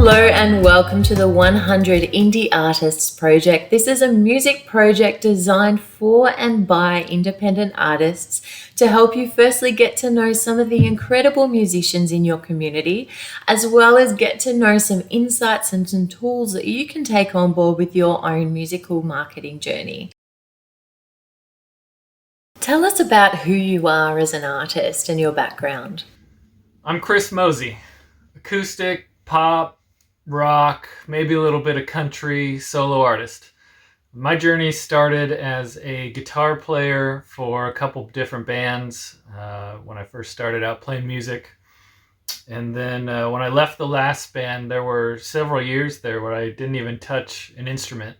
Hello and welcome to the 100 Indie Artists Project. This is a music project designed for and by independent artists to help you firstly get to know some of the incredible musicians in your community, as well as get to know some insights and some tools that you can take on board with your own musical marketing journey. Tell us about who you are as an artist and your background. I'm Chris Mozy, acoustic, pop, rock, maybe a little bit of country, solo artist. My journey started as a guitar player for a couple different bands when I first started out playing music. And then when I left the last band, there were several years there where I didn't even touch an instrument.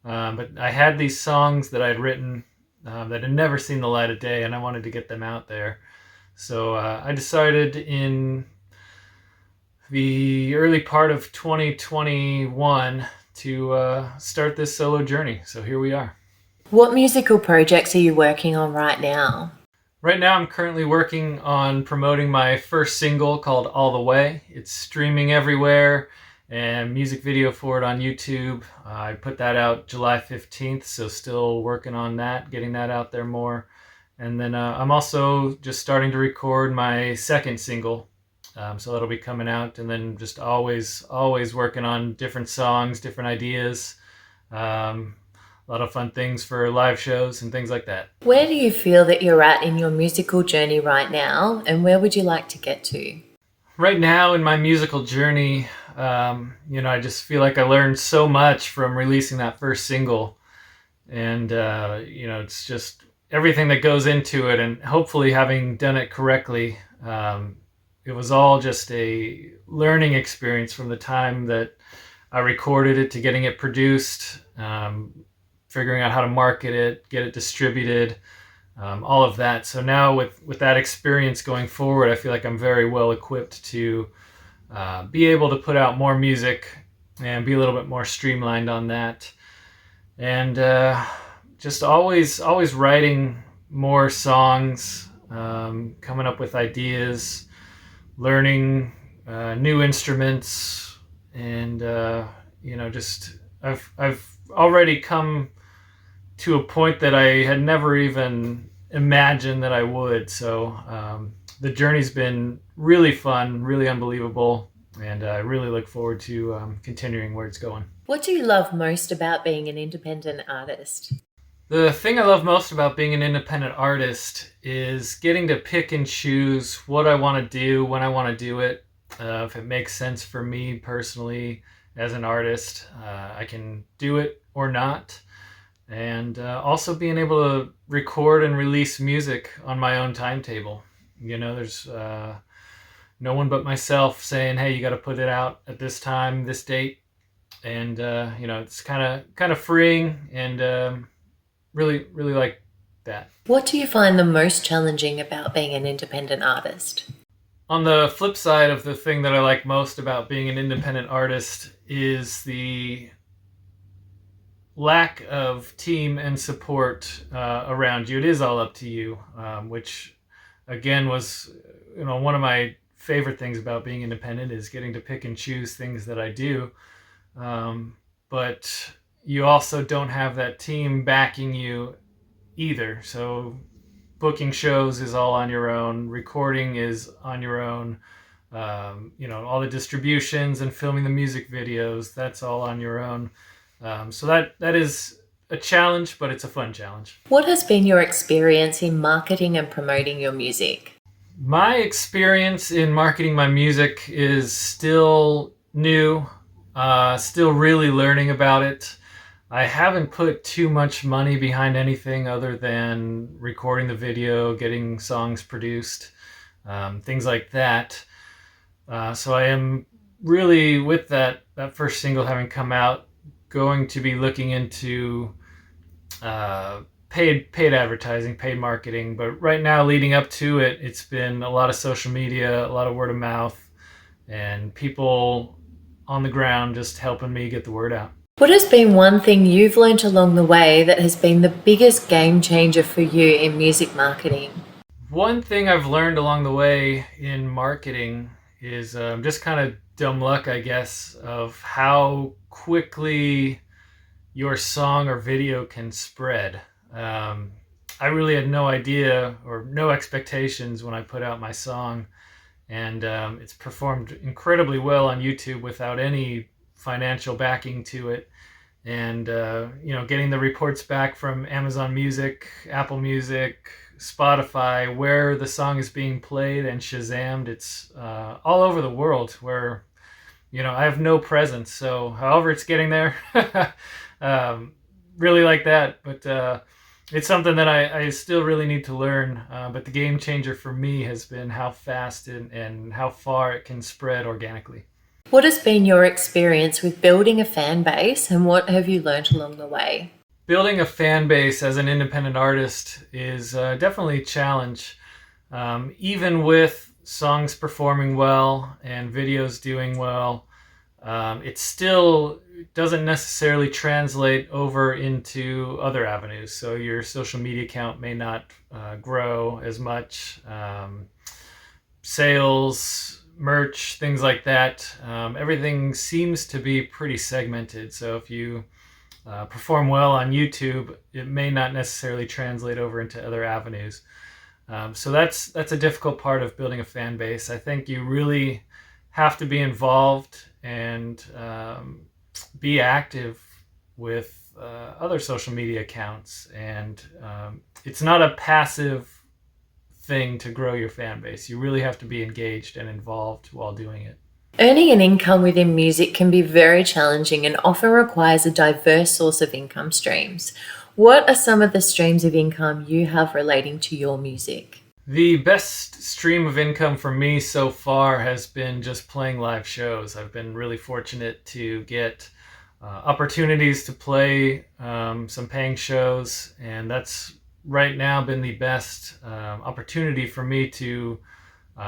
But I had these songs that I'd written that had never seen the light of day, and I wanted to get them out there. So I decided in the early part of 2021 to start this solo journey. So here we are. What musical projects are you working on right now? Right now I'm currently working on promoting my first single called All the Way. It's streaming everywhere and music video for it on YouTube. I put that out July 15th, so still working on that, getting that out there more. And then I'm also just starting to record my second single. So that'll be coming out, and then just always working on different songs, different ideas, a lot of fun things for live shows and things like that. Where do you feel that you're at in your musical journey right now, and where would you like to get to? Right now in my musical journey, I just feel like I learned so much from releasing that first single, and it's just everything that goes into it, and hopefully having done it correctly. It was all just a learning experience from the time that I recorded it to getting it produced, figuring out how to market it, get it distributed, all of that. So now with that experience going forward, I feel like I'm very well equipped to be able to put out more music and be a little bit more streamlined on that. And just always writing more songs, coming up with ideas, learning new instruments, and I've already come to a point that I had never even imagined that I would. So the journey's been really fun, really unbelievable, and I really look forward to continuing where it's going. What do you love most about being an independent artist? The thing I love most about being an independent artist is getting to pick and choose what I want to do, when I want to do it. If it makes sense for me personally as an artist, I can do it or not. And also being able to record and release music on my own timetable. There's no one but myself saying, hey, you got to put it out at this time, this date. And, it's kind of freeing, and really like that. What do you find the most challenging about being an independent artist? On the flip side of the thing that I like most about being an independent artist is the lack of team and support around you. It is all up to you, which again was one of my favorite things about being independent, is getting to pick and choose things that I do. But you also don't have that team backing you either. So booking shows is all on your own. Recording is on your own. All the distributions and filming the music videos, that's all on your own. So that is a challenge, but it's a fun challenge. What has been your experience in marketing and promoting your music? My experience in marketing my music is still new, still really learning about it. I haven't put too much money behind anything other than recording the video, getting songs produced, things like that. So I am really, with that first single having come out, going to be looking into paid advertising, paid marketing. But right now, leading up to it, it's been a lot of social media, a lot of word of mouth, and people on the ground just helping me get the word out. What has been one thing you've learned along the way that has been the biggest game changer for you in music marketing? One thing I've learned along the way in marketing is just kind of dumb luck, I guess, of how quickly your song or video can spread. Um, I really had no idea or no expectations when I put out my song, and it's performed incredibly well on YouTube without any financial backing to it. And getting the reports back from Amazon Music, Apple Music, Spotify, where the song is being played and Shazammed. It's all over the world where I have no presence. So however it's getting there, um, really like that. But it's something that I still really need to learn. But the game changer for me has been how fast and how far it can spread organically. What has been your experience with building a fan base and what have you learned along the way? Building a fan base as an independent artist is definitely a challenge. Even with songs performing well and videos doing well, it still doesn't necessarily translate over into other avenues. So your social media account may not grow as much. Sales, merch, things like that. Everything seems to be pretty segmented. So if you perform well on YouTube, it may not necessarily translate over into other avenues. So that's a difficult part of building a fan base. I think you really have to be involved and be active with other social media accounts. And it's not a passive thing to grow your fan base. You really have to be engaged and involved while doing it. Earning an income within music can be very challenging and often requires a diverse source of income streams. What are some of the streams of income you have relating to your music? The best stream of income for me so far has been just playing live shows. I've been really fortunate to get opportunities to play some paying shows, and that's right now been the best opportunity for me to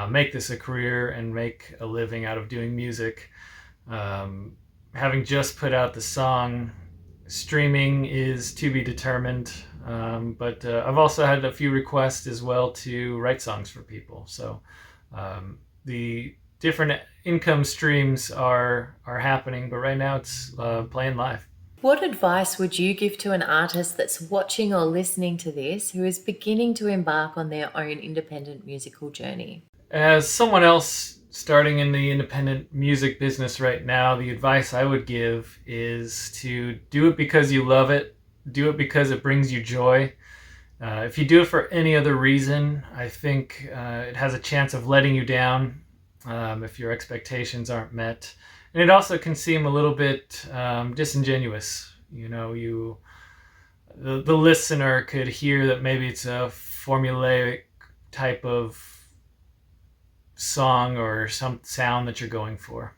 make this a career and make a living out of doing music. Having just put out the song, streaming is to be determined, but I've also had a few requests as well to write songs for people. So the different income streams are happening, but right now it's playing live. What advice would you give to an artist that's watching or listening to this who is beginning to embark on their own independent musical journey? As someone else starting in the independent music business right now, the advice I would give is to do it because you love it. Do it because it brings you joy. If you do it for any other reason, I think it has a chance of letting you down if your expectations aren't met. And it also can seem a little bit disingenuous. The listener could hear that maybe it's a formulaic type of song or some sound that you're going for.